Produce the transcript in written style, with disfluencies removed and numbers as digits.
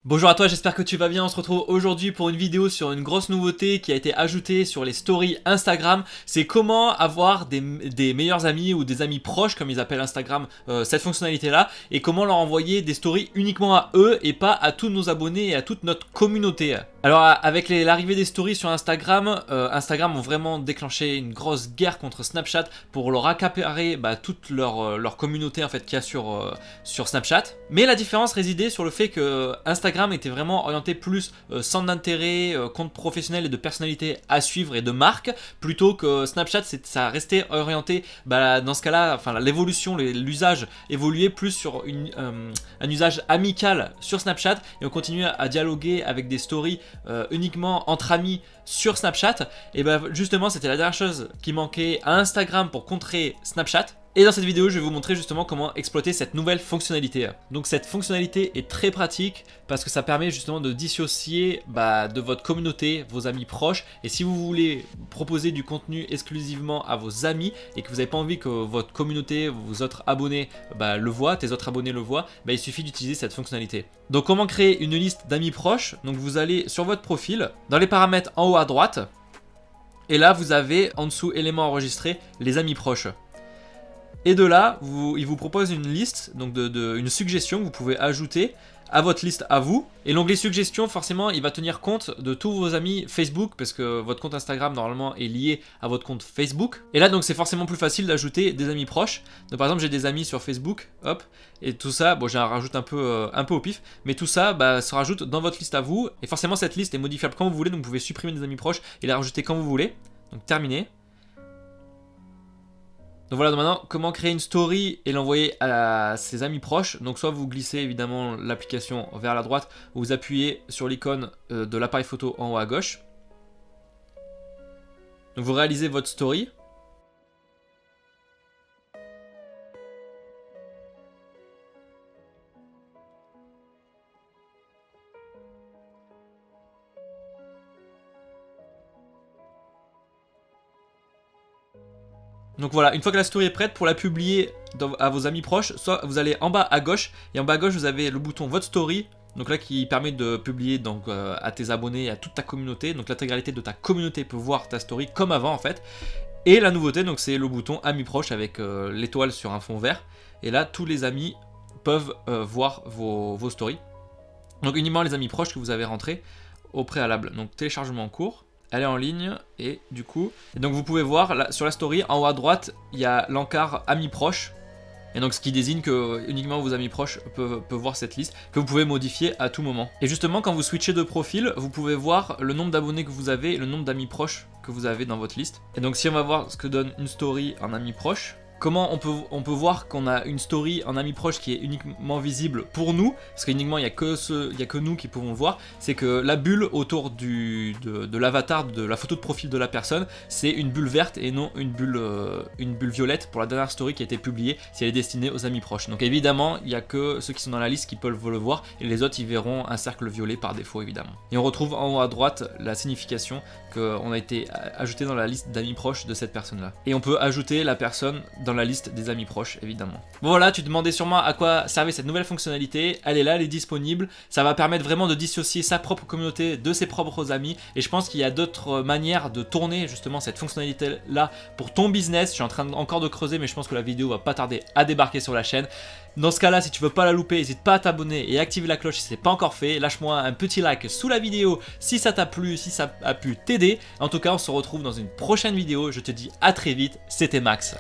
Bonjour à toi, j'espère que tu vas bien. On se retrouve aujourd'hui pour une vidéo sur une grosse nouveauté qui a été ajoutée sur les stories Instagram. C'est comment avoir des meilleurs amis ou des amis proches, comme ils appellent Instagram, cette fonctionnalité là, et comment leur envoyer des stories uniquement à eux et pas à tous nos abonnés et à toute notre communauté. Alors avec l'arrivée des stories sur Instagram, Instagram ont vraiment déclenché une grosse guerre contre Snapchat pour leur accaparer toute leur communauté en fait qu'il y a sur Snapchat. Mais la différence résidait sur le fait que Instagram était vraiment orienté plus centre d'intérêt, compte professionnel et de personnalité à suivre et de marque, plutôt que Snapchat ça restait orienté dans ce cas là, enfin l'évolution, l'usage évoluait plus sur un usage amical sur Snapchat, et on continuait à dialoguer avec des stories uniquement entre amis sur Snapchat. Et justement c'était la dernière chose qui manquait à Instagram pour contrer Snapchat. Et dans cette vidéo, je vais vous montrer justement comment exploiter cette nouvelle fonctionnalité. Donc cette fonctionnalité est très pratique parce que ça permet justement de dissocier de votre communauté, vos amis proches. Et si vous voulez proposer du contenu exclusivement à vos amis et que vous n'avez pas envie que votre communauté, vos autres abonnés le voient, tes autres abonnés le voient, il suffit d'utiliser cette fonctionnalité. Donc comment créer une liste d'amis proches? Donc vous allez sur votre profil, dans les paramètres en haut à droite, et là vous avez en dessous éléments enregistrés, les amis proches. Et de là, il vous propose une liste, donc une suggestion que vous pouvez ajouter à votre liste à vous. Et l'onglet suggestions, forcément, il va tenir compte de tous vos amis Facebook, parce que votre compte Instagram, normalement, est lié à votre compte Facebook. Et là, donc, c'est forcément plus facile d'ajouter des amis proches. Donc, par exemple, j'ai des amis sur Facebook, hop, et tout ça, bon, j'en rajoute un peu au pif, mais tout ça, se rajoute dans votre liste à vous. Et forcément, cette liste est modifiable quand vous voulez, donc vous pouvez supprimer des amis proches et la rajouter quand vous voulez. Donc, terminé. Donc voilà, donc maintenant, comment créer une story et l'envoyer à ses amis proches. Donc soit vous glissez évidemment l'application vers la droite, ou vous appuyez sur l'icône de l'appareil photo en haut à gauche. Donc vous réalisez votre story. Donc voilà, une fois que la story est prête, pour la publier à vos amis proches, soit vous allez en bas à gauche, et en bas à gauche vous avez le bouton votre story, donc là qui permet de publier à tes abonnés et à toute ta communauté. Donc l'intégralité de ta communauté peut voir ta story comme avant en fait. Et la nouveauté, donc c'est le bouton amis proches avec l'étoile sur un fond vert, et là tous les amis peuvent voir vos stories. Donc uniquement les amis proches que vous avez rentrés au préalable. Donc téléchargement en cours. Elle est en ligne, et du coup, donc vous pouvez voir là, sur la story en haut à droite, il y a l'encart amis proches, et donc ce qui désigne que uniquement vos amis proches peuvent voir cette liste, que vous pouvez modifier à tout moment. Et justement, quand vous switchez de profil, vous pouvez voir le nombre d'abonnés que vous avez et le nombre d'amis proches que vous avez dans votre liste. Et donc si on va voir ce que donne une story en amis proches, comment on peut voir qu'on a une story en amis proches qui est uniquement visible pour nous, parce qu'uniquement il n'y a que nous qui pouvons le voir. C'est que la bulle autour de l'avatar, de la photo de profil de la personne, c'est une bulle verte et non une bulle violette pour la dernière story qui a été publiée, si elle est destinée aux amis proches. Donc évidemment il n'y a que ceux qui sont dans la liste qui peuvent le voir, et les autres ils verront un cercle violet par défaut évidemment. Et on retrouve en haut à droite la signification qu'on a été ajouté dans la liste d'amis proches de cette personne là. Et on peut ajouter la personne dans la liste des amis proches évidemment. Bon voilà, tu te demandais sûrement à quoi servait cette nouvelle fonctionnalité. Elle est là, elle est disponible. Ça va permettre vraiment de dissocier sa propre communauté de ses propres amis, et je pense qu'il y a d'autres manières de tourner justement cette fonctionnalité là pour ton business. Je suis en train encore de creuser, mais je pense que la vidéo va pas tarder à débarquer sur la chaîne. Dans ce cas là, si tu veux pas la louper, n'hésite pas à t'abonner et activer la cloche si c'est pas encore fait. Lâche-moi un petit like sous la vidéo si ça t'a plu, si ça a pu t'aider. En tout cas, on se retrouve dans une prochaine vidéo. Je te dis à très vite, c'était Max.